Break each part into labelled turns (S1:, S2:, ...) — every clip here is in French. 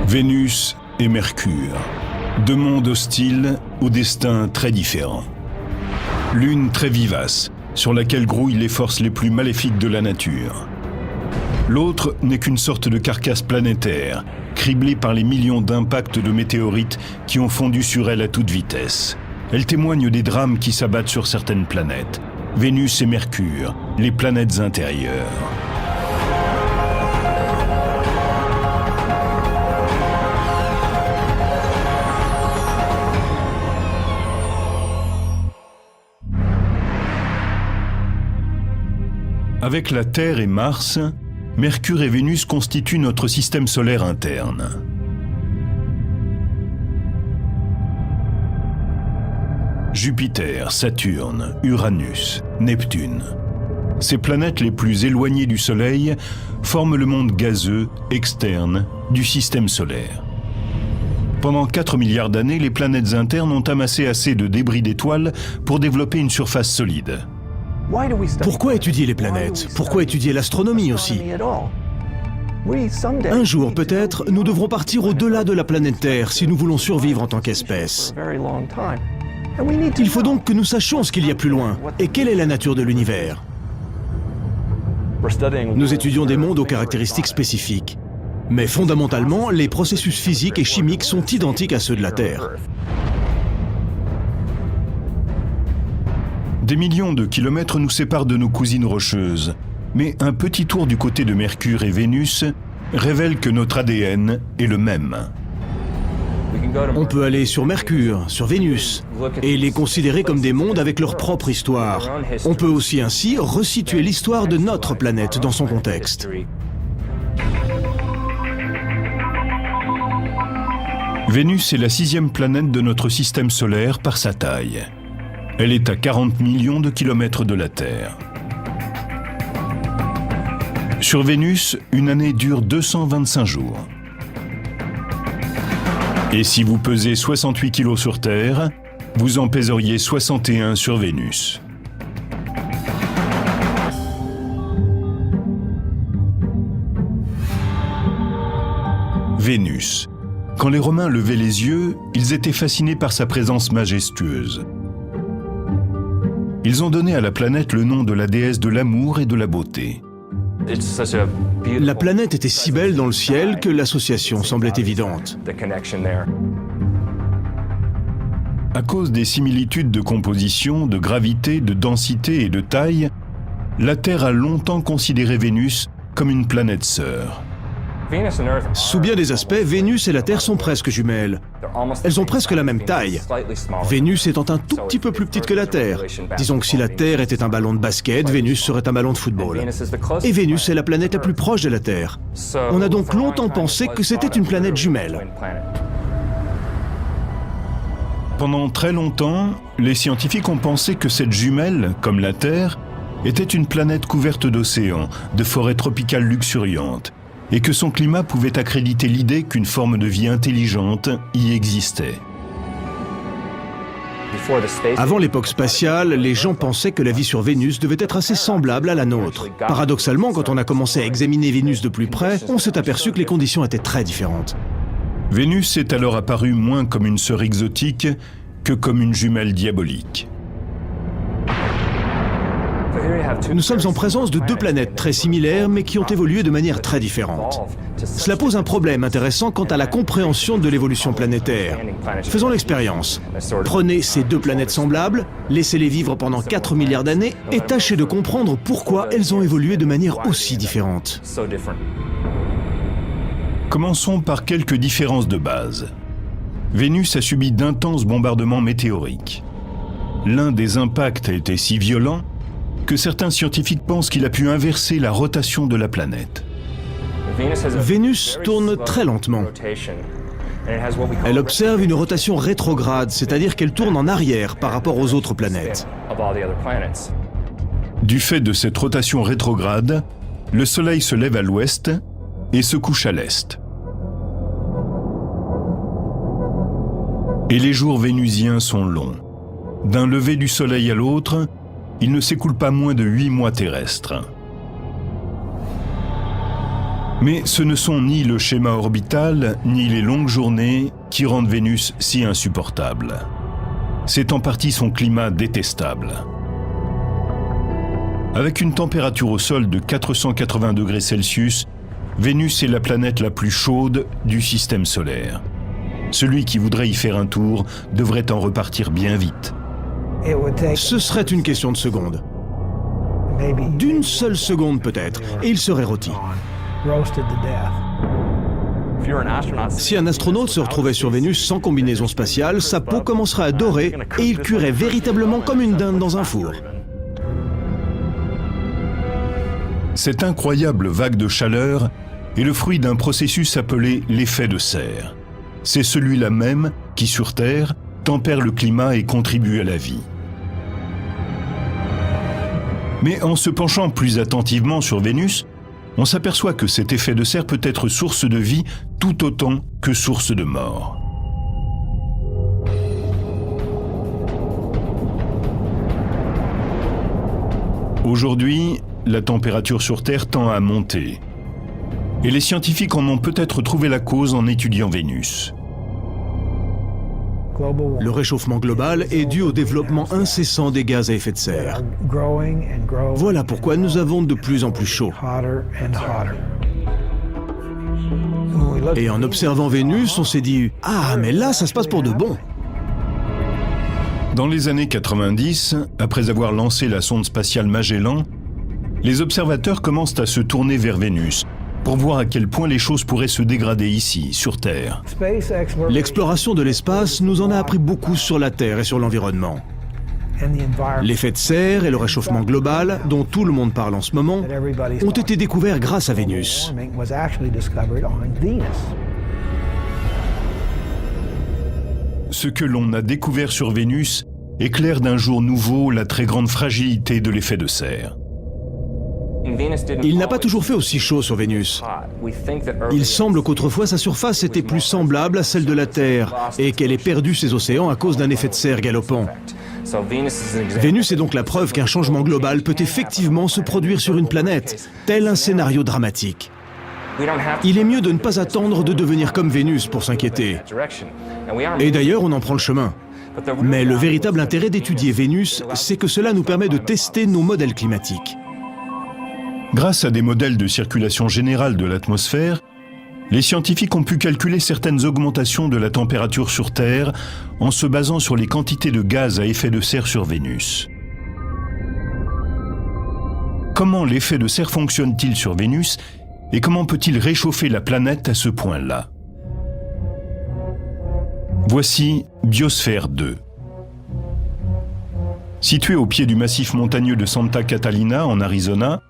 S1: Vénus et Mercure, deux mondes hostiles au destin très différent. L'une très vivace, sur laquelle grouillent les forces les plus maléfiques de la nature. L'autre n'est qu'une sorte de carcasse planétaire, criblée par les millions d'impacts de météorites qui ont fondu sur elle à toute vitesse. Elle témoigne des drames qui s'abattent sur certaines planètes. Vénus et Mercure, les planètes intérieures. Avec la Terre et Mars, Mercure et Vénus constituent notre système solaire interne. Jupiter, Saturne, Uranus, Neptune. Ces planètes les plus éloignées du Soleil forment le monde gazeux externe du système solaire. Pendant 4 milliards d'années, les planètes internes ont amassé assez de débris d'étoiles pour développer une surface solide.
S2: Pourquoi étudier les planètes? Pourquoi étudier l'astronomie aussi? Un jour, peut-être, nous devrons partir au-delà de la planète Terre si nous voulons survivre en tant qu'espèce. Il faut donc que nous sachions ce qu'il y a plus loin et quelle est la nature de l'univers. Nous étudions des mondes aux caractéristiques spécifiques. Mais fondamentalement, les processus physiques et chimiques sont identiques à ceux de la Terre.
S1: Des millions de kilomètres nous séparent de nos cousines rocheuses. Mais un petit tour du côté de Mercure et Vénus révèle que notre ADN est le même.
S2: On peut aller sur Mercure, sur Vénus, et les considérer comme des mondes avec leur propre histoire. On peut aussi ainsi resituer l'histoire de notre planète dans son contexte.
S1: Vénus est la 6e planète de notre système solaire par sa taille. Elle est à 40 millions de kilomètres de la Terre. Sur Vénus, une année dure 225 jours. Et si vous pesez 68 kilos sur Terre, vous en pèseriez 61 sur Vénus. Vénus. Quand les Romains levaient les yeux, ils étaient fascinés par sa présence majestueuse. Ils ont donné à la planète le nom de la déesse de l'amour et de la beauté.
S2: La planète était si belle dans le ciel que l'association semblait évidente.
S1: À cause des similitudes de composition, de gravité, de densité et de taille, la Terre a longtemps considéré Vénus comme une planète sœur.
S2: Sous bien des aspects, Vénus et la Terre sont presque jumelles. Elles ont presque la même taille. Vénus étant un tout petit peu plus petite que la Terre. Disons que si la Terre était un ballon de basket, Vénus serait un ballon de football. Et Vénus est la planète la plus proche de la Terre. On a donc longtemps pensé que c'était une planète jumelle.
S1: Pendant très longtemps, les scientifiques ont pensé que cette jumelle, comme la Terre, était une planète couverte d'océans, de forêts tropicales luxuriantes, et que son climat pouvait accréditer l'idée qu'une forme de vie intelligente y existait.
S2: Avant l'époque spatiale, les gens pensaient que la vie sur Vénus devait être assez semblable à la nôtre. Paradoxalement, quand on a commencé à examiner Vénus de plus près, on s'est aperçu que les conditions étaient très différentes.
S1: Vénus est alors apparue moins comme une sœur exotique que comme une jumelle diabolique.
S2: Nous sommes en présence de deux planètes très similaires mais qui ont évolué de manière très différente. Cela pose un problème intéressant quant à la compréhension de l'évolution planétaire. Faisons l'expérience. Prenez ces deux planètes semblables, laissez-les vivre pendant 4 milliards d'années et tâchez de comprendre pourquoi elles ont évolué de manière aussi différente.
S1: Commençons par quelques différences de base. Vénus a subi d'intenses bombardements météoriques. L'un des impacts a été si violent que certains scientifiques pensent qu'il a pu inverser la rotation de la planète.
S2: Vénus tourne très lentement. Elle observe une rotation rétrograde, c'est-à-dire qu'elle tourne en arrière par rapport aux autres planètes.
S1: Du fait de cette rotation rétrograde, le Soleil se lève à l'ouest et se couche à l'est. Et les jours vénusiens sont longs. D'un lever du Soleil à l'autre, il ne s'écoule pas moins de 8 mois terrestres. Mais ce ne sont ni le schéma orbital, ni les longues journées qui rendent Vénus si insupportable. C'est en partie son climat détestable. Avec une température au sol de 480 degrés Celsius, Vénus est la planète la plus chaude du système solaire. Celui qui voudrait y faire un tour devrait en repartir bien vite.
S2: Ce serait une question de seconde. D'une seule seconde peut-être, et il serait rôti. Si un astronaute se retrouvait sur Vénus sans combinaison spatiale, sa peau commencerait à dorer et il cuirait véritablement comme une dinde dans un four.
S1: Cette incroyable vague de chaleur est le fruit d'un processus appelé l'effet de serre. C'est celui-là même qui, sur Terre, tempère le climat et contribue à la vie. Mais en se penchant plus attentivement sur Vénus, on s'aperçoit que cet effet de serre peut être source de vie tout autant que source de mort. Aujourd'hui, la température sur Terre tend à monter. Et les scientifiques en ont peut-être trouvé la cause en étudiant Vénus.
S2: Le réchauffement global est dû au développement incessant des gaz à effet de serre. Voilà pourquoi nous avons de plus en plus chaud. Et en observant Vénus, on s'est dit « Ah, mais là, ça se passe pour de bon !»
S1: Dans les années 90, après avoir lancé la sonde spatiale Magellan, les observateurs commencent à se tourner vers Vénus pour voir à quel point les choses pourraient se dégrader ici, sur Terre.
S2: L'exploration de l'espace nous en a appris beaucoup sur la Terre et sur l'environnement. L'effet de serre et le réchauffement global, dont tout le monde parle en ce moment, ont été découverts grâce à Vénus.
S1: Ce que l'on a découvert sur Vénus éclaire d'un jour nouveau la très grande fragilité de l'effet de serre.
S2: Il n'a pas toujours fait aussi chaud sur Vénus. Il semble qu'autrefois sa surface était plus semblable à celle de la Terre et qu'elle ait perdu ses océans à cause d'un effet de serre galopant. Vénus est donc la preuve qu'un changement global peut effectivement se produire sur une planète, tel un scénario dramatique. Il est mieux de ne pas attendre de devenir comme Vénus pour s'inquiéter. Et d'ailleurs, on en prend le chemin. Mais le véritable intérêt d'étudier Vénus, c'est que cela nous permet de tester nos modèles climatiques.
S1: Grâce à des modèles de circulation générale de l'atmosphère, les scientifiques ont pu calculer certaines augmentations de la température sur Terre en se basant sur les quantités de gaz à effet de serre sur Vénus. Comment l'effet de serre fonctionne-t-il sur Vénus et comment peut-il réchauffer la planète à ce point-là? Voici Biosphère 2. Située au pied du massif montagneux de Santa Catalina, en Arizona,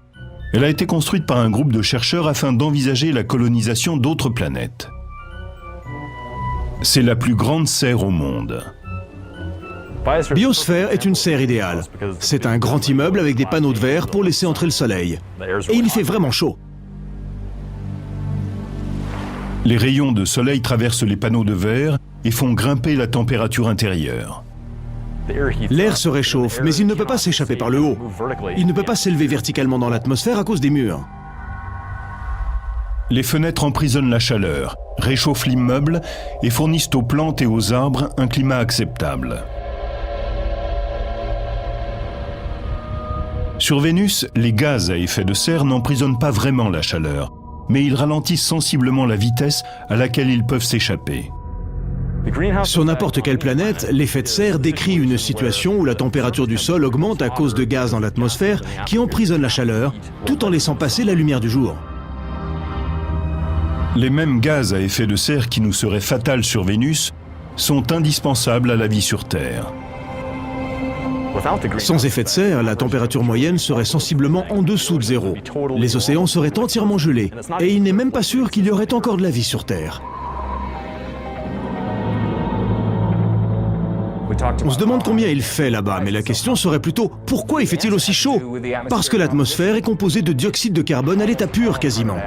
S1: elle a été construite par un groupe de chercheurs afin d'envisager la colonisation d'autres planètes. C'est la plus grande serre au monde.
S2: Biosphère est une serre idéale. C'est un grand immeuble avec des panneaux de verre pour laisser entrer le soleil. Et il fait vraiment chaud.
S1: Les rayons de soleil traversent les panneaux de verre et font grimper la température intérieure.
S2: L'air se réchauffe, mais il ne peut pas s'échapper par le haut. Il ne peut pas s'élever verticalement dans l'atmosphère à cause des murs.
S1: Les fenêtres emprisonnent la chaleur, réchauffent l'immeuble et fournissent aux plantes et aux arbres un climat acceptable. Sur Vénus, les gaz à effet de serre n'emprisonnent pas vraiment la chaleur, mais ils ralentissent sensiblement la vitesse à laquelle ils peuvent s'échapper.
S2: Sur n'importe quelle planète, l'effet de serre décrit une situation où la température du sol augmente à cause de gaz dans l'atmosphère qui emprisonnent la chaleur, tout en laissant passer la lumière du jour.
S1: Les mêmes gaz à effet de serre qui nous seraient fatals sur Vénus sont indispensables à la vie sur Terre.
S2: Sans effet de serre, la température moyenne serait sensiblement en dessous de zéro. Les océans seraient entièrement gelés, et il n'est même pas sûr qu'il y aurait encore de la vie sur Terre. On se demande combien il fait là-bas, mais la question serait plutôt « Pourquoi il fait-il aussi chaud ?» Parce que l'atmosphère est composée de dioxyde de carbone à l'état pur quasiment.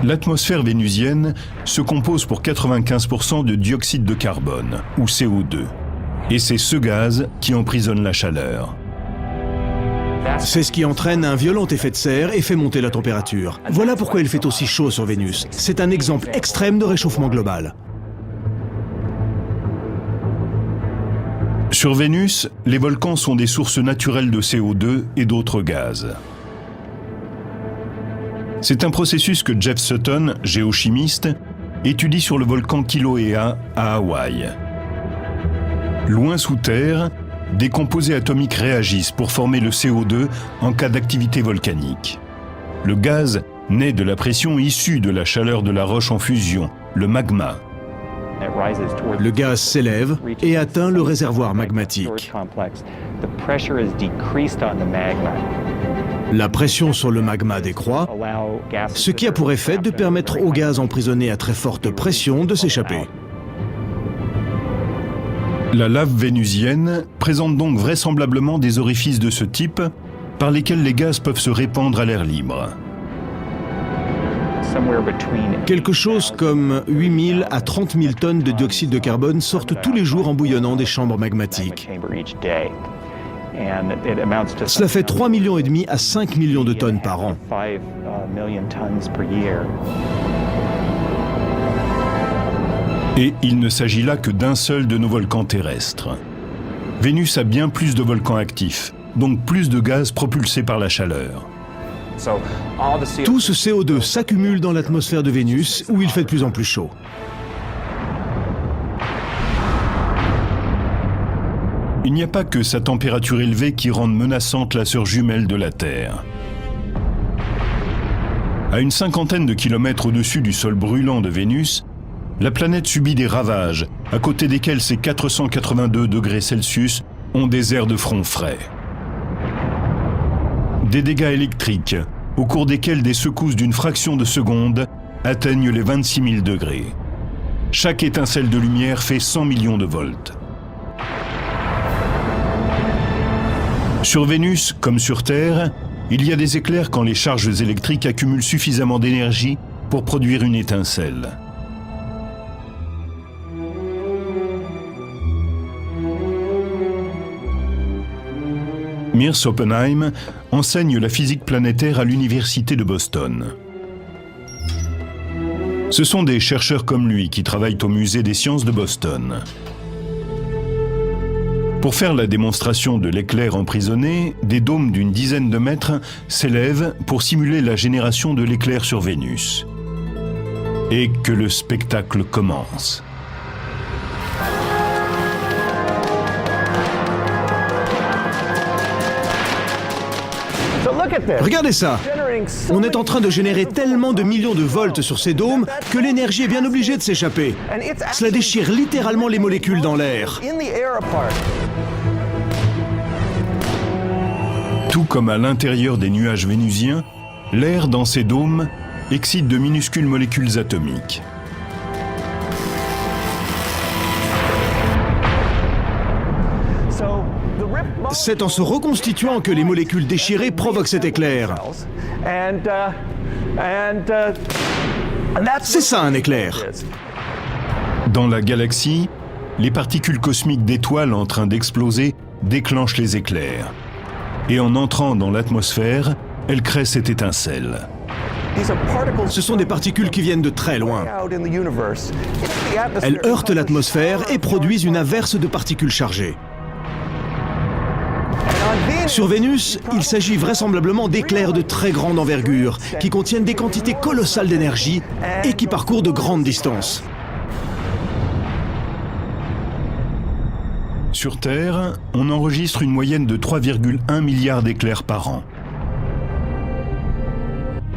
S1: L'atmosphère vénusienne se compose pour 95% de dioxyde de carbone, ou CO2. Et c'est ce gaz qui emprisonne la chaleur.
S2: C'est ce qui entraîne un violent effet de serre et fait monter la température. Voilà pourquoi il fait aussi chaud sur Vénus. C'est un exemple extrême de réchauffement global.
S1: Sur Vénus, les volcans sont des sources naturelles de CO2 et d'autres gaz. C'est un processus que Jeff Sutton, géochimiste, étudie sur le volcan Kilauea à Hawaï. Loin sous terre, des composés atomiques réagissent pour former le CO2 en cas d'activité volcanique. Le gaz naît de la pression issue de la chaleur de la roche en fusion, le magma.
S2: Le gaz s'élève et atteint le réservoir magmatique. La pression sur le magma décroît, ce qui a pour effet de permettre au gaz emprisonné à très forte pression de s'échapper.
S1: La lave vénusienne présente donc vraisemblablement des orifices de ce type par lesquels les gaz peuvent se répandre à l'air libre.
S2: Quelque chose comme 8 000 à 30 000 tonnes de dioxyde de carbone sortent tous les jours en bouillonnant des chambres magmatiques. Cela fait 3,5 millions à 5 millions de tonnes par an.
S1: Et il ne s'agit là que d'un seul de nos volcans terrestres. Vénus a bien plus de volcans actifs, donc plus de gaz propulsés par la chaleur.
S2: Tout ce CO2 s'accumule dans l'atmosphère de Vénus, où il fait de plus en plus chaud.
S1: Il n'y a pas que sa température élevée qui rende menaçante la sœur jumelle de la Terre. À une cinquantaine de kilomètres au-dessus du sol brûlant de Vénus, la planète subit des ravages, à côté desquels ses 482 degrés Celsius ont des airs de front frais. Des dégâts électriques, au cours desquels des secousses d'une fraction de seconde atteignent les 26 000 degrés. Chaque étincelle de lumière fait 100 millions de volts. Sur Vénus, comme sur Terre, il y a des éclairs quand les charges électriques accumulent suffisamment d'énergie pour produire une étincelle. Mears Oppenheim enseigne la physique planétaire à l'Université de Boston. Ce sont des chercheurs comme lui qui travaillent au Musée des sciences de Boston. Pour faire la démonstration de l'éclair emprisonné, des dômes d'une dizaine de mètres s'élèvent pour simuler la génération de l'éclair sur Vénus. Et que le spectacle commence.
S2: Regardez ça! On est en train de générer tellement de millions de volts sur ces dômes que l'énergie est bien obligée de s'échapper. Cela déchire littéralement les molécules dans l'air.
S1: Tout comme à l'intérieur des nuages vénusiens, l'air dans ces dômes excite de minuscules molécules atomiques.
S2: C'est en se reconstituant que les molécules déchirées provoquent cet éclair. C'est ça un éclair.
S1: Dans la galaxie, les particules cosmiques d'étoiles en train d'exploser déclenchent les éclairs. Et en entrant dans l'atmosphère, elles créent cette étincelle.
S2: Ce sont des particules qui viennent de très loin. Elles heurtent l'atmosphère et produisent une averse de particules chargées. Sur Vénus, il s'agit vraisemblablement d'éclairs de très grande envergure, qui contiennent des quantités colossales d'énergie et qui parcourent de grandes distances.
S1: Sur Terre, on enregistre une moyenne de 3,1 milliards d'éclairs par an.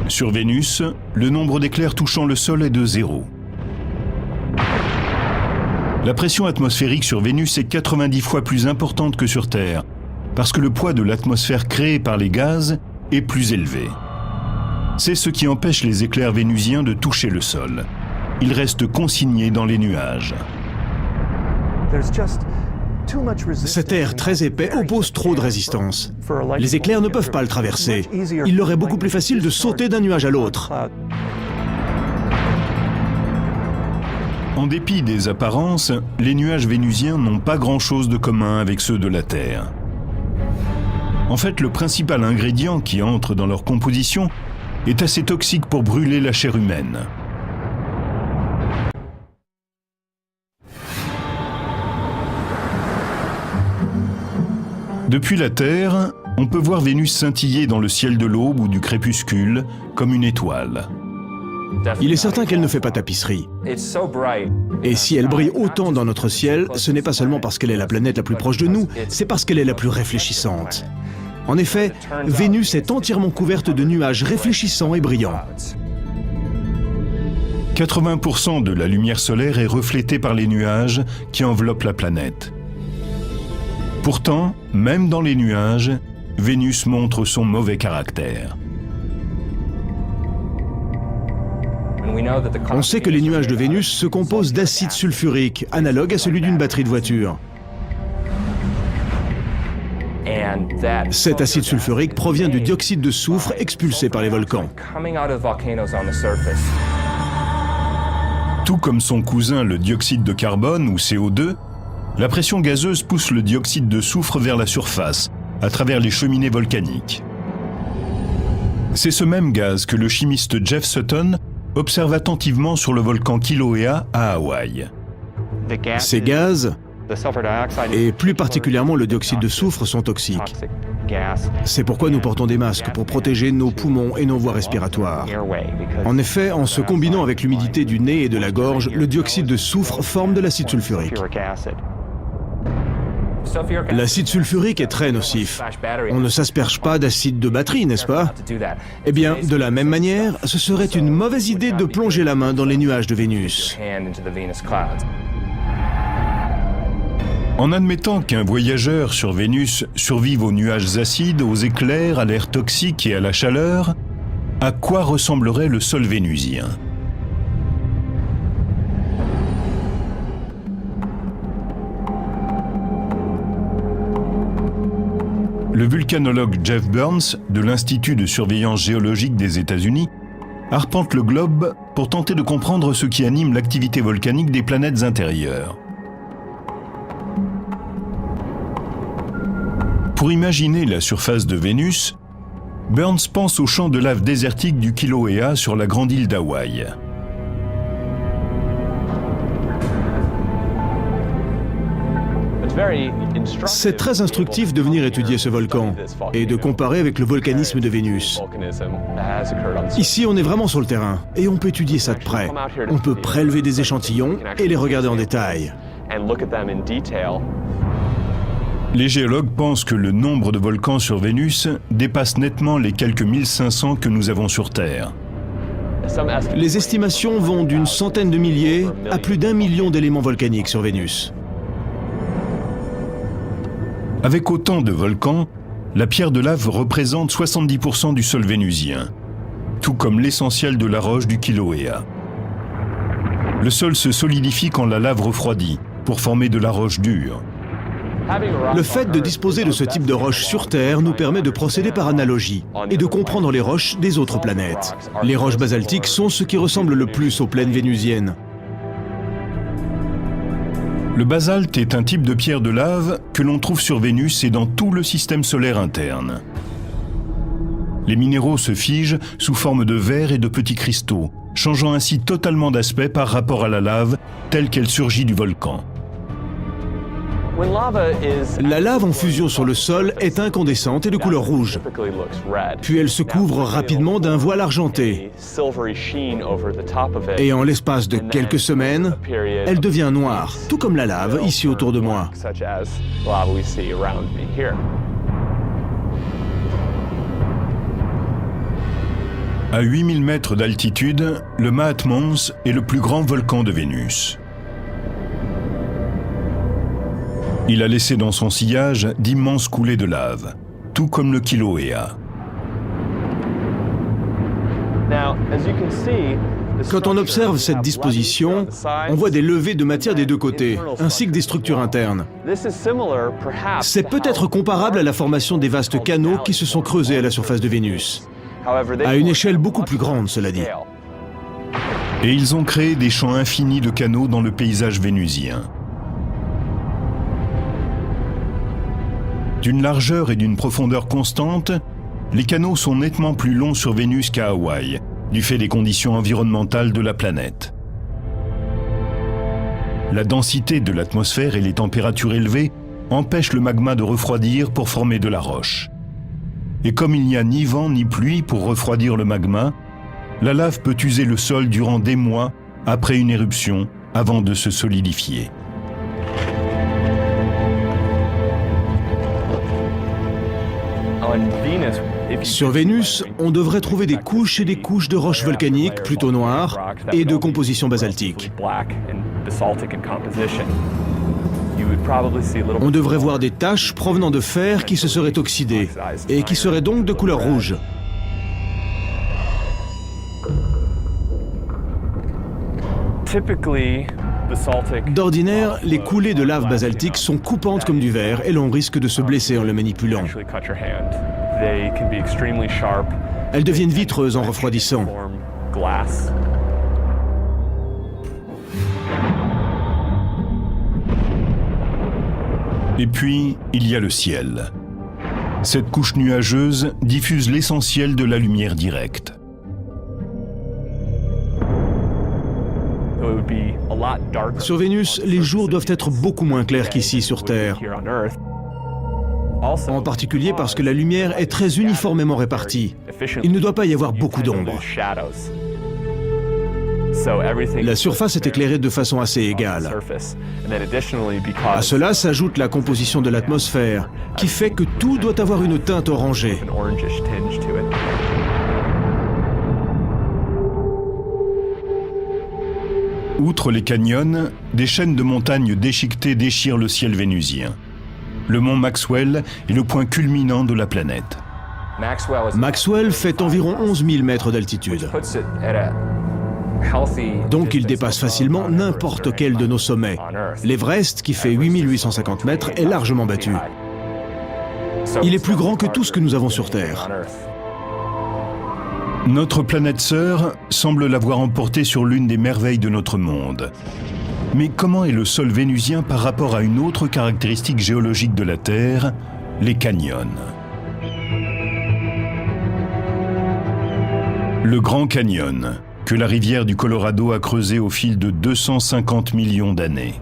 S1: Sur Vénus, le nombre d'éclairs touchant le sol est de 0. La pression atmosphérique sur Vénus est 90 fois plus importante que sur Terre, parce que le poids de l'atmosphère créée par les gaz est plus élevé. C'est ce qui empêche les éclairs vénusiens de toucher le sol. Ils restent consignés dans les nuages.
S2: Cet air très épais oppose trop de résistance. Les éclairs ne peuvent pas le traverser. Il leur est beaucoup plus facile de sauter d'un nuage à l'autre.
S1: En dépit des apparences, les nuages vénusiens n'ont pas grand-chose de commun avec ceux de la Terre. En fait, le principal ingrédient qui entre dans leur composition est assez toxique pour brûler la chair humaine. Depuis la Terre, on peut voir Vénus scintiller dans le ciel de l'aube ou du crépuscule comme une étoile.
S2: Il est certain qu'elle ne fait pas tapisserie. Et si elle brille autant dans notre ciel, ce n'est pas seulement parce qu'elle est la planète la plus proche de nous, c'est parce qu'elle est la plus réfléchissante. En effet, Vénus est entièrement couverte de nuages réfléchissants et brillants.
S1: 80% de la lumière solaire est reflétée par les nuages qui enveloppent la planète. Pourtant, même dans les nuages, Vénus montre son mauvais caractère.
S2: On sait que les nuages de Vénus se composent d'acide sulfurique, analogue à celui d'une batterie de voiture. Cet acide sulfurique provient du dioxyde de soufre expulsé par les volcans.
S1: Tout comme son cousin le dioxyde de carbone ou CO2, la pression gazeuse pousse le dioxyde de soufre vers la surface, à travers les cheminées volcaniques. C'est ce même gaz que le chimiste Jeff Sutton observe attentivement sur le volcan Kilauea à Hawaï.
S2: Ces gaz, et plus particulièrement le dioxyde de soufre, sont toxiques. C'est pourquoi nous portons des masques pour protéger nos poumons et nos voies respiratoires. En effet, en se combinant avec l'humidité du nez et de la gorge, le dioxyde de soufre forme de l'acide sulfurique. L'acide sulfurique est très nocif. On ne s'asperge pas d'acide de batterie, n'est-ce pas? Eh bien, de la même manière, ce serait une mauvaise idée de plonger la main dans les nuages de Vénus.
S1: En admettant qu'un voyageur sur Vénus survive aux nuages acides, aux éclairs, à l'air toxique et à la chaleur, à quoi ressemblerait le sol vénusien? Le volcanologue Jeff Burns, de l'Institut de surveillance géologique des États-Unis, arpente le globe pour tenter de comprendre ce qui anime l'activité volcanique des planètes intérieures. Pour imaginer la surface de Vénus, Burns pense aux champs de lave désertique du Kilauea sur la grande île d'Hawaï.
S2: C'est très instructif de venir étudier ce volcan et de comparer avec le volcanisme de Vénus. Ici, on est vraiment sur le terrain et on peut étudier ça de près. On peut prélever des échantillons et les regarder en détail.
S1: Les géologues pensent que le nombre de volcans sur Vénus dépasse nettement les quelques 1500 que nous avons sur Terre.
S2: Les estimations vont d'une centaine de milliers à plus d'1 million d'éléments volcaniques sur Vénus.
S1: Avec autant de volcans, la pierre de lave représente 70% du sol vénusien, tout comme l'essentiel de la roche du Kilauea. Le sol se solidifie quand la lave refroidit, pour former de la roche dure.
S2: Le fait de disposer de ce type de roche sur Terre nous permet de procéder par analogie et de comprendre les roches des autres planètes. Les roches basaltiques sont ce qui ressemble le plus aux plaines vénusiennes.
S1: Le basalte est un type de pierre de lave que l'on trouve sur Vénus et dans tout le système solaire interne. Les minéraux se figent sous forme de verre et de petits cristaux, changeant ainsi totalement d'aspect par rapport à la lave telle qu'elle surgit du volcan.
S2: La lave en fusion sur le sol est incandescente et de couleur rouge. Puis elle se couvre rapidement d'un voile argenté. Et en l'espace de quelques semaines, elle devient noire, tout comme la lave ici autour de moi.
S1: À 8000 mètres d'altitude, le Maat Mons est le plus grand volcan de Vénus. Il a laissé dans son sillage d'immenses coulées de lave, tout comme le Kilauea.
S2: Quand on observe cette disposition, on voit des levées de matière des deux côtés, ainsi que des structures internes. C'est peut-être comparable à la formation des vastes canaux qui se sont creusés à la surface de Vénus. À une échelle beaucoup plus grande, cela dit.
S1: Et ils ont créé des champs infinis de canaux dans le paysage vénusien. D'une largeur et d'une profondeur constantes, les canaux sont nettement plus longs sur Vénus qu'à Hawaï, du fait des conditions environnementales de la planète. La densité de l'atmosphère et les températures élevées empêchent le magma de refroidir pour former de la roche. Et comme il n'y a ni vent ni pluie pour refroidir le magma, la lave peut user le sol durant des mois après une éruption avant de se solidifier.
S2: Sur Vénus, on devrait trouver des couches et des couches de roches volcaniques plutôt noires et de composition basaltique. On devrait voir des taches provenant de fer qui se seraient oxydées et qui seraient donc de couleur rouge. D'ordinaire, les coulées de lave basaltique sont coupantes comme du verre et l'on risque de se blesser en le manipulant. Elles deviennent vitreuses en refroidissant.
S1: Et puis, il y a le ciel. Cette couche nuageuse diffuse l'essentiel de la lumière directe.
S2: Sur Vénus, les jours doivent être beaucoup moins clairs qu'ici sur Terre. En particulier parce que la lumière est très uniformément répartie. Il ne doit pas y avoir beaucoup d'ombre. La surface est éclairée de façon assez égale. À cela s'ajoute la composition de l'atmosphère, qui fait que tout doit avoir une teinte orangée.
S1: Outre les canyons, des chaînes de montagnes déchiquetées déchirent le ciel vénusien. Le mont Maxwell est le point culminant de la planète.
S2: Maxwell fait environ 11 000 mètres d'altitude. Donc il dépasse facilement n'importe quel de nos sommets. L'Everest, qui fait 8 850 mètres, est largement battu. Il est plus grand que tout ce que nous avons sur Terre.
S1: Notre planète sœur semble l'avoir emporté sur l'une des merveilles de notre monde. Mais comment est le sol vénusien par rapport à une autre caractéristique géologique de la Terre, les canyons? Le Grand Canyon, que la rivière du Colorado a creusé au fil de 250 millions d'années.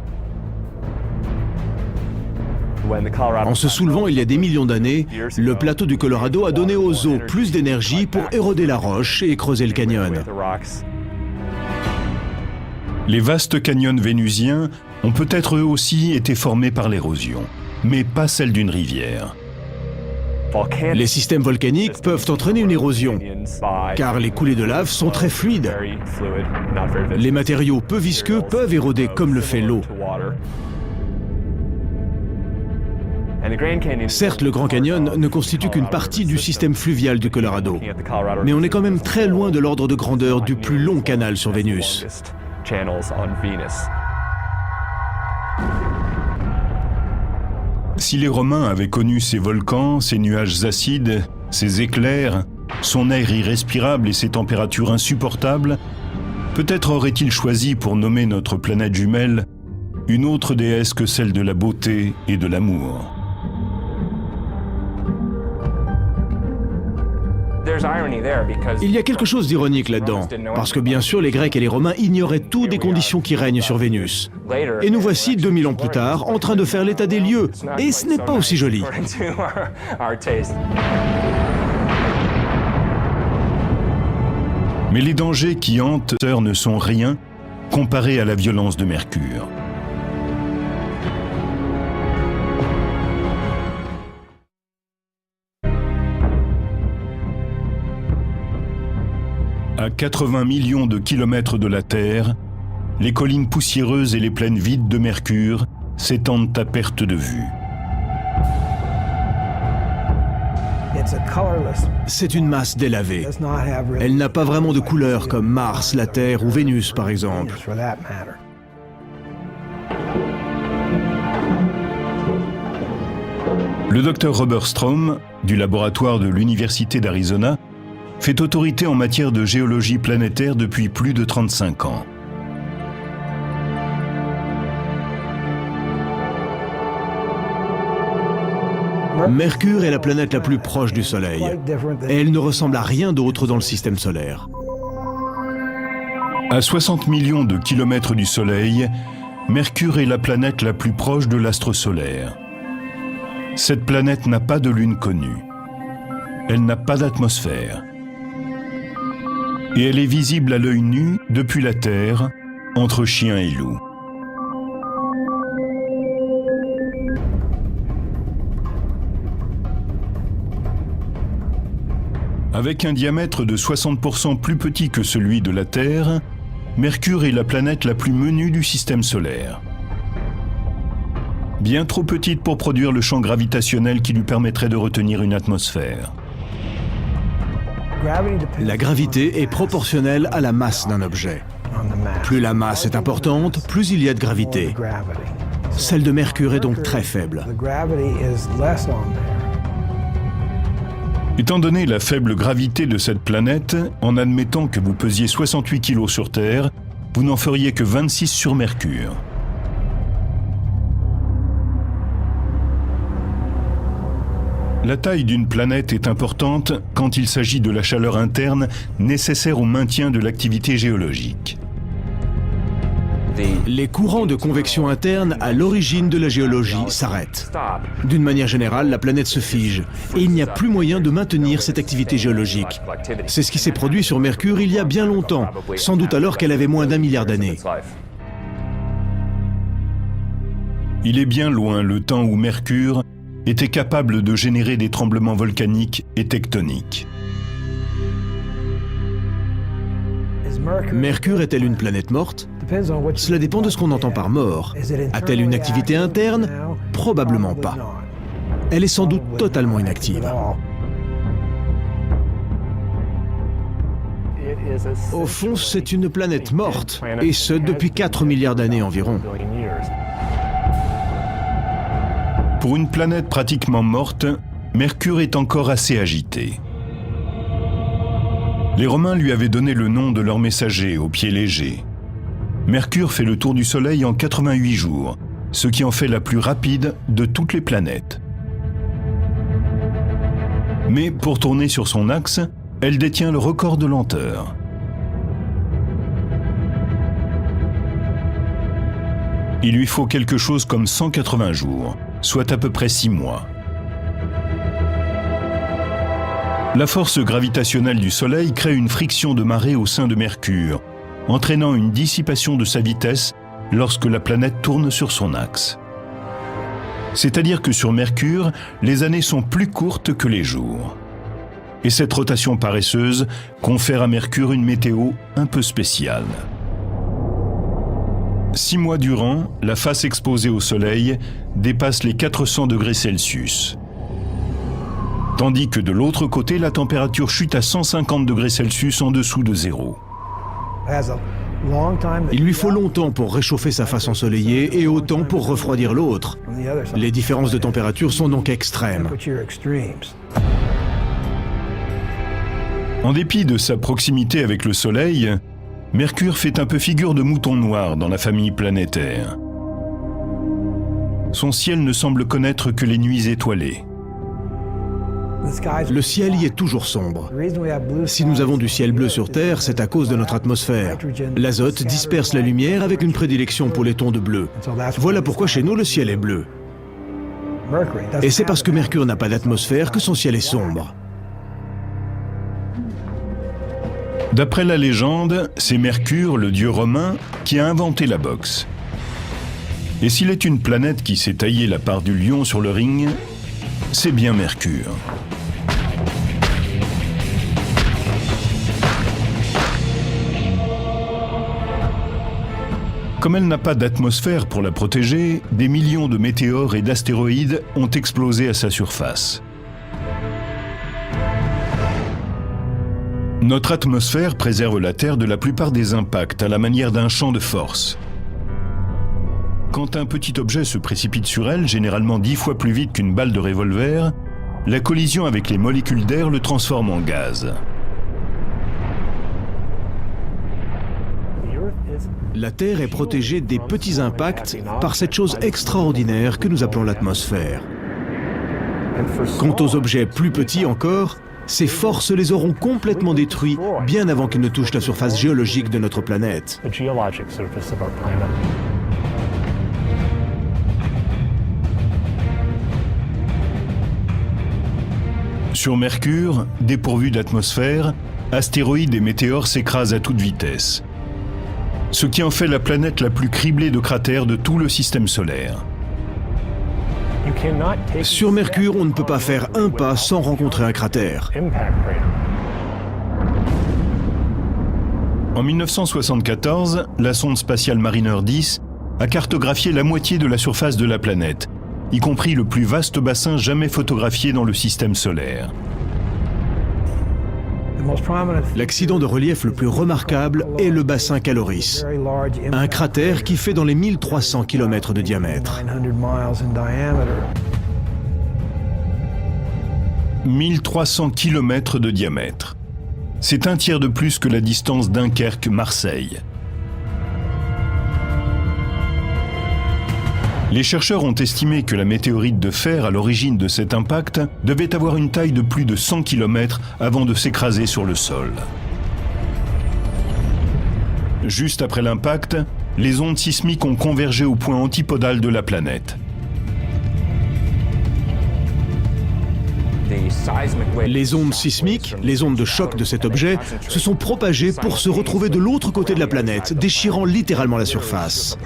S2: En se soulevant il y a des millions d'années, le plateau du Colorado a donné aux eaux plus d'énergie pour éroder la roche et creuser le canyon.
S1: Les vastes canyons vénusiens ont peut-être eux aussi été formés par l'érosion, mais pas celle d'une rivière.
S2: Les systèmes volcaniques peuvent entraîner une érosion, car les coulées de lave sont très fluides. Les matériaux peu visqueux peuvent éroder comme le fait l'eau. Certes, le Grand Canyon ne constitue qu'une partie du système fluvial du Colorado, mais on est quand même très loin de l'ordre de grandeur du plus long canal sur Vénus.
S1: Si les Romains avaient connu ces volcans, ces nuages acides, ces éclairs, son air irrespirable et ses températures insupportables, peut-être auraient-ils choisi pour nommer notre planète jumelle une autre déesse que celle de la beauté et de l'amour.
S2: Il y a quelque chose d'ironique là-dedans, parce que bien sûr les Grecs et les Romains ignoraient tout des conditions qui règnent sur Vénus. Et nous voici 2000 ans plus tard en train de faire l'état des lieux, et ce n'est pas aussi joli.
S1: Mais les dangers qui hantent Terre ne sont rien comparés à la violence de Mercure. À 80 millions de kilomètres de la Terre, les collines poussiéreuses et les plaines vides de Mercure s'étendent à perte de vue.
S2: C'est une masse délavée. Elle n'a pas vraiment de couleur comme Mars, la Terre ou Vénus par exemple.
S1: Le docteur Robert Strom, du laboratoire de l'Université d'Arizona, fait autorité en matière de géologie planétaire depuis plus de 35 ans.
S2: Mercure est la planète la plus proche du Soleil, et elle ne ressemble à rien d'autre dans le système solaire.
S1: À 60 millions de kilomètres du Soleil, Mercure est la planète la plus proche de l'astre solaire. Cette planète n'a pas de lune connue. Elle n'a pas d'atmosphère. Et elle est visible à l'œil nu depuis la Terre, entre chien et loup. Avec un diamètre de 60% plus petit que celui de la Terre, Mercure est la planète la plus menue du système solaire. Bien trop petite pour produire le champ gravitationnel qui lui permettrait de retenir une atmosphère.
S2: La gravité est proportionnelle à la masse d'un objet. Plus la masse est importante, plus il y a de gravité. Celle de Mercure est donc très faible.
S1: Étant donné la faible gravité de cette planète, en admettant que vous pesiez 68 kg sur Terre, vous n'en feriez que 26 sur Mercure. La taille d'une planète est importante quand il s'agit de la chaleur interne nécessaire au maintien de l'activité géologique.
S2: Les courants de convection interne à l'origine de la géologie s'arrêtent. D'une manière générale, la planète se fige et il n'y a plus moyen de maintenir cette activité géologique. C'est ce qui s'est produit sur Mercure il y a bien longtemps, sans doute alors qu'elle avait moins d'1 milliard d'années.
S1: Il est bien loin le temps où Mercure était capable de générer des tremblements volcaniques et tectoniques.
S2: Mercure est-elle une planète morte? Cela dépend de ce qu'on entend par mort. A-t-elle une activité interne? Probablement pas. Elle est sans doute totalement inactive. Au fond, c'est une planète morte, et ce depuis 4 milliards d'années environ.
S1: Pour une planète pratiquement morte, Mercure est encore assez agité. Les Romains lui avaient donné le nom de leur messager au pied léger. Mercure fait le tour du Soleil en 88 jours, ce qui en fait la plus rapide de toutes les planètes. Mais pour tourner sur son axe, elle détient le record de lenteur. Il lui faut quelque chose comme 180 jours, soit à peu près 6 mois. La force gravitationnelle du Soleil crée une friction de marée au sein de Mercure, entraînant une dissipation de sa vitesse lorsque la planète tourne sur son axe. C'est-à-dire que sur Mercure, les années sont plus courtes que les jours. Et cette rotation paresseuse confère à Mercure une météo un peu spéciale. 6 mois durant, la face exposée au Soleil dépasse les 400 degrés Celsius. Tandis que de l'autre côté, la température chute à 150 degrés Celsius en dessous de zéro.
S2: Il lui faut longtemps pour réchauffer sa face ensoleillée et autant pour refroidir l'autre. Les différences de température sont donc extrêmes.
S1: En dépit de sa proximité avec le Soleil, Mercure fait un peu figure de mouton noir dans la famille planétaire. Son ciel ne semble connaître que les nuits étoilées.
S2: Le ciel y est toujours sombre. Si nous avons du ciel bleu sur Terre, c'est à cause de notre atmosphère. L'azote disperse la lumière avec une prédilection pour les tons de bleu. Voilà pourquoi chez nous le ciel est bleu. Et c'est parce que Mercure n'a pas d'atmosphère que son ciel est sombre.
S1: D'après la légende, c'est Mercure, le dieu romain, qui a inventé la boxe. Et s'il est une planète qui s'est taillé la part du lion sur le ring, c'est bien Mercure. Comme elle n'a pas d'atmosphère pour la protéger, des millions de météores et d'astéroïdes ont explosé à sa surface. Notre atmosphère préserve la Terre de la plupart des impacts à la manière d'un champ de force. Quand un petit objet se précipite sur elle, généralement 10 fois plus vite qu'une balle de revolver, la collision avec les molécules d'air le transforme en gaz.
S2: La Terre est protégée des petits impacts par cette chose extraordinaire que nous appelons l'atmosphère. Quant aux objets plus petits encore, ces forces les auront complètement détruits bien avant qu'ils ne touchent la surface géologique de notre planète.
S1: Sur Mercure, dépourvu d'atmosphère, astéroïdes et météores s'écrasent à toute vitesse. Ce qui en fait la planète la plus criblée de cratères de tout le système solaire.
S2: Sur Mercure, on ne peut pas faire un pas sans rencontrer un cratère.
S1: En 1974, la sonde spatiale Mariner 10 a cartographié la moitié de la surface de la planète, y compris le plus vaste bassin jamais photographié dans le système solaire.
S2: L'accident de relief le plus remarquable est le bassin Caloris, un cratère qui fait dans les 1300 km de diamètre.
S1: 1300 km de diamètre. C'est un tiers de plus que la distance Dunkerque-Marseille. Les chercheurs ont estimé que la météorite de fer à l'origine de cet impact devait avoir une taille de plus de 100 km avant de s'écraser sur le sol. Juste après l'impact, les ondes sismiques ont convergé au point antipodal de la planète.
S2: Les ondes sismiques, les ondes de choc de cet objet, se sont propagées pour se retrouver de l'autre côté de la planète, déchirant littéralement la surface.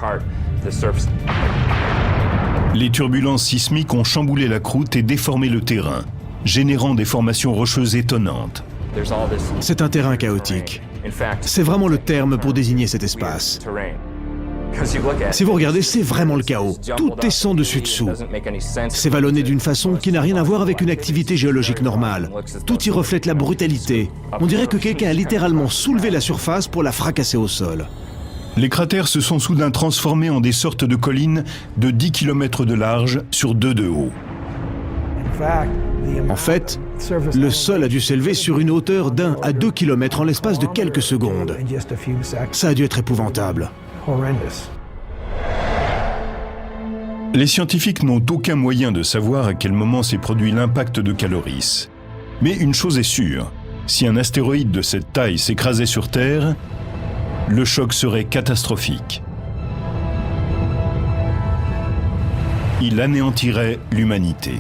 S1: Les turbulences sismiques ont chamboulé la croûte et déformé le terrain, générant des formations rocheuses étonnantes.
S2: C'est un terrain chaotique. C'est vraiment le terme pour désigner cet espace. Si vous regardez, c'est vraiment le chaos. Tout est sans dessus-dessous. C'est vallonné d'une façon qui n'a rien à voir avec une activité géologique normale. Tout y reflète la brutalité. On dirait que quelqu'un a littéralement soulevé la surface pour la fracasser au sol.
S1: Les cratères se sont soudain transformés en des sortes de collines de 10 km de large sur 2 de haut.
S2: En fait, le sol a dû s'élever sur une hauteur d'1 à 2 km en l'espace de quelques secondes. Ça a dû être épouvantable.
S1: Les scientifiques n'ont aucun moyen de savoir à quel moment s'est produit l'impact de Caloris. Mais une chose est sûre, si un astéroïde de cette taille s'écrasait sur Terre, le choc serait catastrophique. Il anéantirait l'humanité.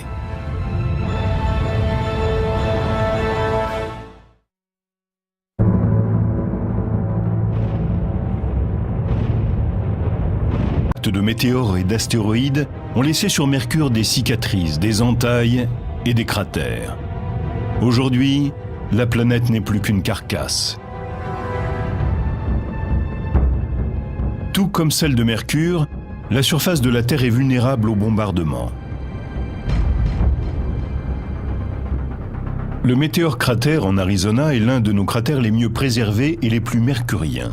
S1: De météores et d'astéroïdes ont laissé sur Mercure des cicatrices, des entailles et des cratères. Aujourd'hui, la planète n'est plus qu'une carcasse. Tout comme celle de Mercure, la surface de la Terre est vulnérable au bombardement. Le météore cratère en Arizona est l'un de nos cratères les mieux préservés et les plus mercuriens.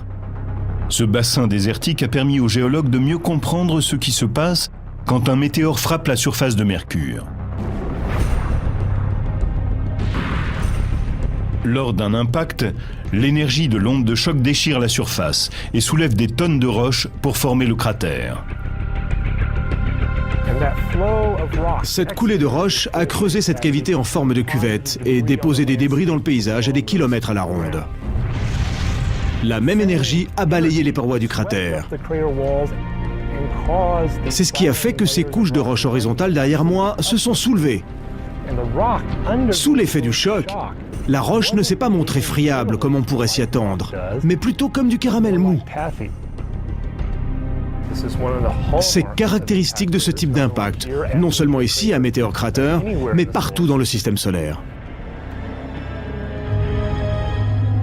S1: Ce bassin désertique a permis aux géologues de mieux comprendre ce qui se passe quand un météore frappe la surface de Mercure. Lors d'un impact, l'énergie de l'onde de choc déchire la surface et soulève des tonnes de roches pour former le cratère.
S2: Cette coulée de roches a creusé cette cavité en forme de cuvette et déposé des débris dans le paysage à des kilomètres à la ronde. La même énergie a balayé les parois du cratère. C'est ce qui a fait que ces couches de roches horizontales derrière moi se sont soulevées. Sous l'effet du choc, la roche ne s'est pas montrée friable comme on pourrait s'y attendre, mais plutôt comme du caramel mou. C'est caractéristique de ce type d'impact, non seulement ici à Meteor Crater, mais partout dans le système solaire.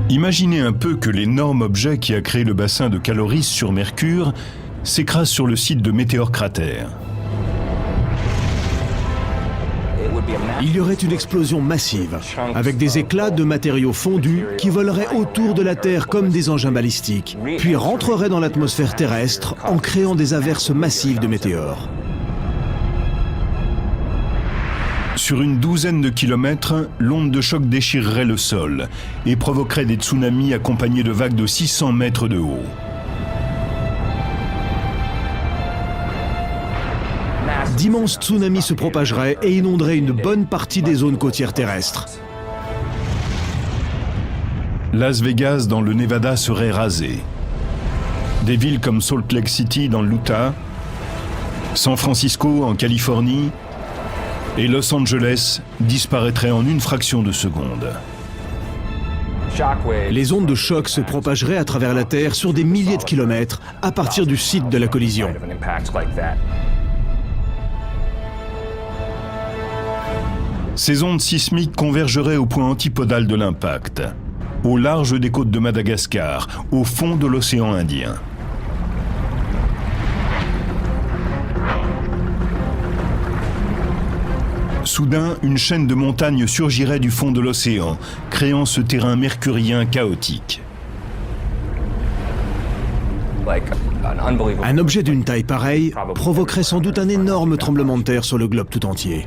S1: Imaginez un peu que l'énorme objet qui a créé le bassin de Caloris sur Mercure s'écrase sur le site de Meteor Crater.
S2: Il y aurait une explosion massive, avec des éclats de matériaux fondus qui voleraient autour de la Terre comme des engins balistiques, puis rentreraient dans l'atmosphère terrestre en créant des averses massives de météores.
S1: Sur une douzaine de kilomètres, l'onde de choc déchirerait le sol et provoquerait des tsunamis accompagnés de vagues de 600 mètres de haut.
S2: d'immenses tsunamis se propageraient et inonderaient une bonne partie des zones côtières terrestres.
S1: Las Vegas dans le Nevada serait rasé. Des villes comme Salt Lake City dans l'Utah, San Francisco en Californie et Los Angeles disparaîtraient en une fraction de seconde.
S2: Les ondes de choc se propageraient à travers la Terre sur des milliers de kilomètres à partir du site de la collision.
S1: Ces ondes sismiques convergeraient au point antipodal de l'impact, au large des côtes de Madagascar, au fond de l'océan Indien. Soudain, une chaîne de montagnes surgirait du fond de l'océan, créant ce terrain mercurien chaotique.
S2: Un objet d'une taille pareille provoquerait sans doute un énorme tremblement de terre sur le globe tout entier.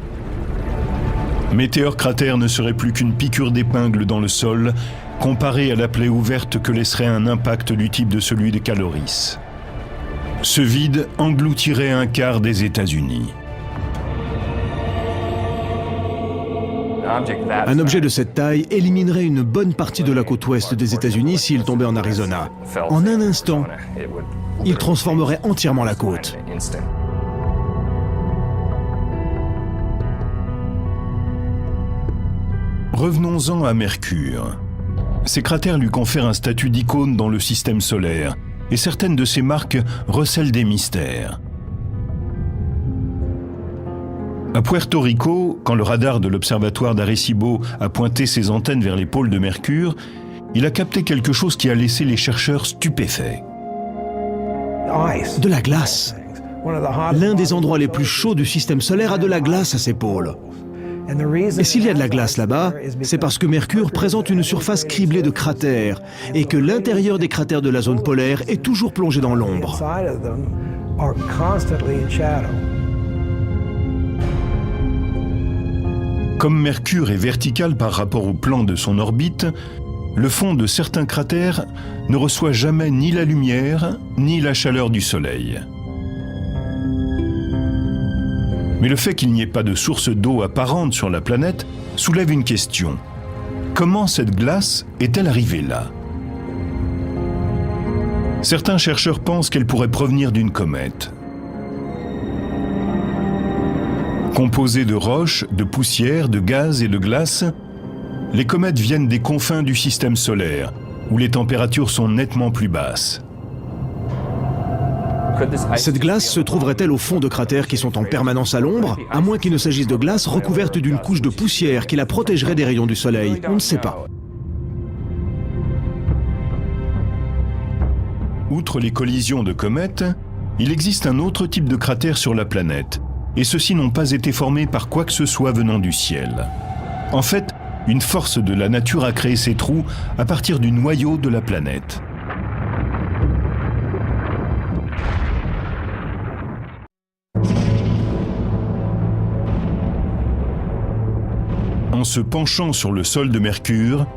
S1: Météor Crater ne serait plus qu'une piqûre d'épingle dans le sol, comparée à la plaie ouverte que laisserait un impact du type de celui de Caloris. Ce vide engloutirait un quart des États-Unis.
S2: Un objet de cette taille éliminerait une bonne partie de la côte ouest des États-Unis s'il tombait en Arizona. En un instant, il transformerait entièrement la côte.
S1: Revenons-en à Mercure. Ces cratères lui confèrent un statut d'icône dans le système solaire, et certaines de ces marques recèlent des mystères. À Puerto Rico, quand le radar de l'observatoire d'Arecibo a pointé ses antennes vers les pôles de Mercure, il a capté quelque chose qui a laissé les chercheurs stupéfaits.
S2: De la glace. L'un des endroits les plus chauds du système solaire a de la glace à ses pôles. Et s'il y a de la glace là-bas, c'est parce que Mercure présente une surface criblée de cratères et que l'intérieur des cratères de la zone polaire est toujours plongé dans l'ombre.
S1: Comme Mercure est vertical par rapport au plan de son orbite, le fond de certains cratères ne reçoit jamais ni la lumière ni la chaleur du Soleil. Mais le fait qu'il n'y ait pas de source d'eau apparente sur la planète soulève une question. Comment cette glace est-elle arrivée là ? Certains chercheurs pensent qu'elle pourrait provenir d'une comète. Composées de roches, de poussière, de gaz et de glace, les comètes viennent des confins du système solaire, où les températures sont nettement plus basses.
S2: Cette glace se trouverait-elle au fond de cratères qui sont en permanence à l'ombre, à moins qu'il ne s'agisse de glace recouverte d'une couche de poussière qui la protégerait des rayons du soleil? On ne sait pas.
S1: Outre les collisions de comètes, il existe un autre type de cratère sur la planète, et ceux-ci n'ont pas été formés par quoi que ce soit venant du ciel. En fait, une force de la nature a créé ces trous à partir du noyau de la planète. En se penchant sur le sol de Mercure,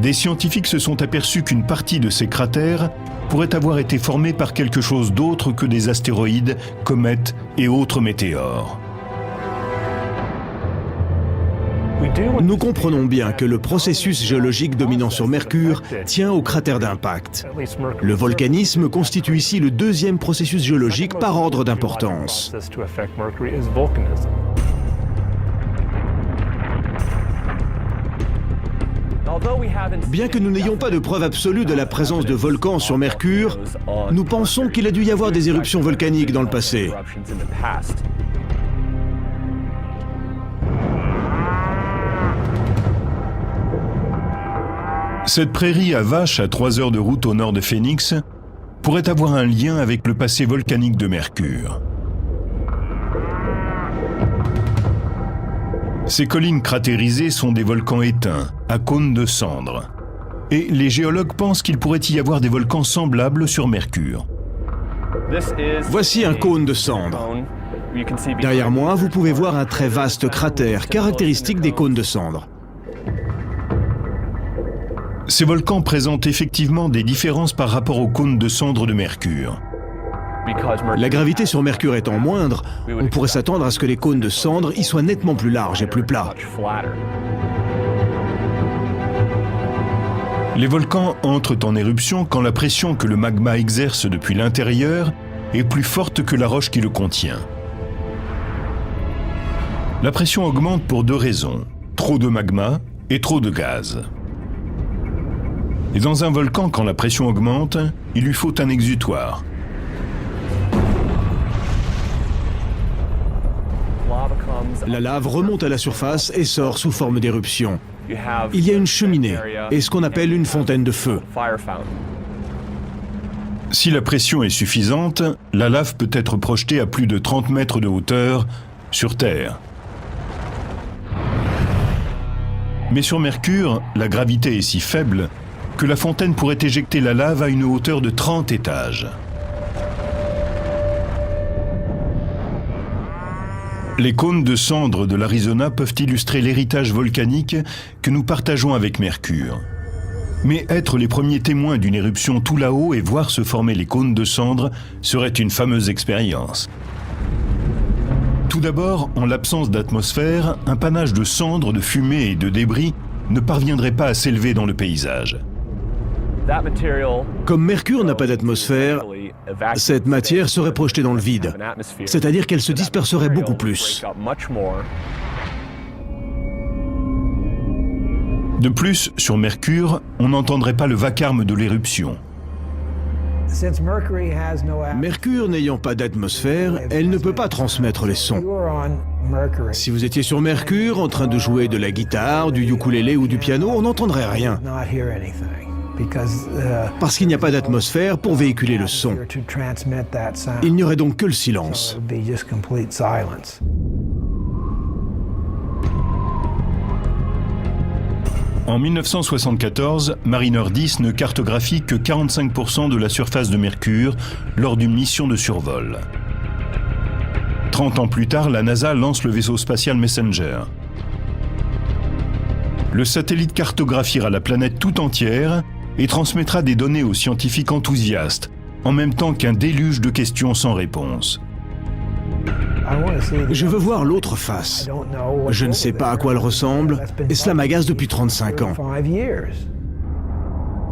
S1: des scientifiques se sont aperçus qu'une partie de ces cratères pourrait avoir été formée par quelque chose d'autre que des astéroïdes, comètes et autres météores.
S2: Nous comprenons bien que le processus géologique dominant sur Mercure tient aux cratères d'impact. Le volcanisme constitue ici le deuxième processus géologique par ordre d'importance. Bien que nous n'ayons pas de preuve absolue de la présence de volcans sur Mercure, nous pensons qu'il a dû y avoir des éruptions volcaniques dans le passé.
S1: Cette prairie à vaches à 3 heures de route au nord de Phoenix pourrait avoir un lien avec le passé volcanique de Mercure. Ces collines cratérisées sont des volcans éteints, à cônes de cendres. Et les géologues pensent qu'il pourrait y avoir des volcans semblables sur Mercure.
S2: Voici un cône de cendres. Derrière moi, vous pouvez voir un très vaste cratère, caractéristique des cônes de cendres.
S1: Ces volcans présentent effectivement des différences par rapport aux cônes de cendres de Mercure.
S2: La gravité sur Mercure étant moindre, on pourrait s'attendre à ce que les cônes de cendres y soient nettement plus larges et plus plats.
S1: Les volcans entrent en éruption quand la pression que le magma exerce depuis l'intérieur est plus forte que la roche qui le contient. La pression augmente pour deux raisons, trop de magma et trop de gaz. Et dans un volcan, quand la pression augmente, il lui faut un exutoire.
S2: La lave remonte à la surface et sort sous forme d'éruption. Il y a une cheminée et ce qu'on appelle une fontaine de feu.
S1: Si la pression est suffisante, la lave peut être projetée à plus de 30 mètres de hauteur sur Terre. Mais sur Mercure, la gravité est si faible que la fontaine pourrait éjecter la lave à une hauteur de 30 étages. Les cônes de cendres de l'Arizona peuvent illustrer l'héritage volcanique que nous partageons avec Mercure. Mais être les premiers témoins d'une éruption tout là-haut et voir se former les cônes de cendres serait une fameuse expérience. Tout d'abord, en l'absence d'atmosphère, un panache de cendres, de fumée et de débris ne parviendrait pas à s'élever dans le paysage.
S2: Comme Mercure n'a pas d'atmosphère, cette matière serait projetée dans le vide, c'est-à-dire qu'elle se disperserait beaucoup plus.
S1: De plus, sur Mercure, on n'entendrait pas le vacarme de l'éruption.
S2: Mercure n'ayant pas d'atmosphère, elle ne peut pas transmettre les sons. Si vous étiez sur Mercure en train de jouer de la guitare, du ukulélé ou du piano, on n'entendrait rien. Parce qu'il n'y a pas d'atmosphère pour véhiculer le son. Il n'y aurait donc que le silence.
S1: En 1974, Mariner 10 ne cartographie que 45% de la surface de Mercure lors d'une mission de survol. 30 ans plus tard, la NASA lance le vaisseau spatial Messenger. Le satellite cartographiera la planète tout entière et transmettra des données aux scientifiques enthousiastes, en même temps qu'un déluge de questions sans réponse.
S2: Je veux voir l'autre face. Je ne sais pas à quoi elle ressemble, et cela m'agace depuis 35 ans.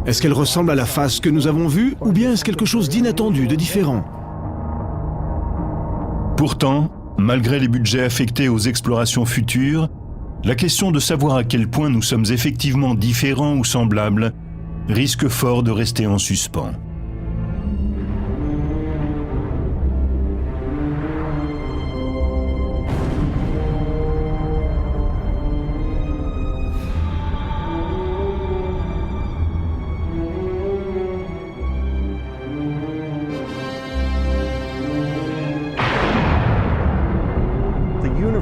S2: Est-ce qu'elle ressemble à la face que nous avons vue, ou bien est-ce quelque chose d'inattendu, de différent?
S1: Pourtant, malgré les budgets affectés aux explorations futures, la question de savoir à quel point nous sommes effectivement différents ou semblables risque fort de rester en suspens.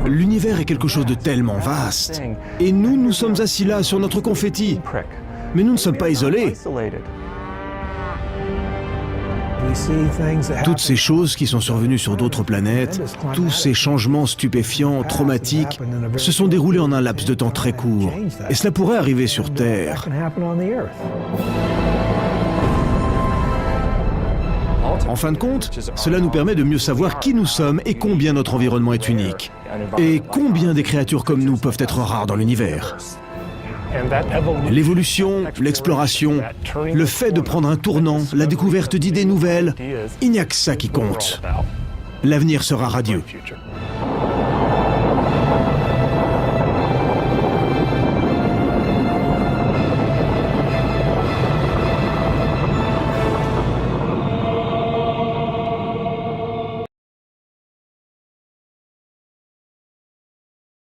S2: L'univers est quelque chose de tellement vaste. Et nous sommes assis là sur notre confetti. Mais nous ne sommes pas isolés. Toutes ces choses qui sont survenues sur d'autres planètes, tous ces changements stupéfiants, traumatiques, se sont déroulés en un laps de temps très court. Et cela pourrait arriver sur Terre. En fin de compte, cela nous permet de mieux savoir qui nous sommes et combien notre environnement est unique. Et combien des créatures comme nous peuvent être rares dans l'univers. L'évolution, l'exploration, le fait de prendre un tournant, la découverte d'idées nouvelles, il n'y a que ça qui compte. L'avenir sera radieux.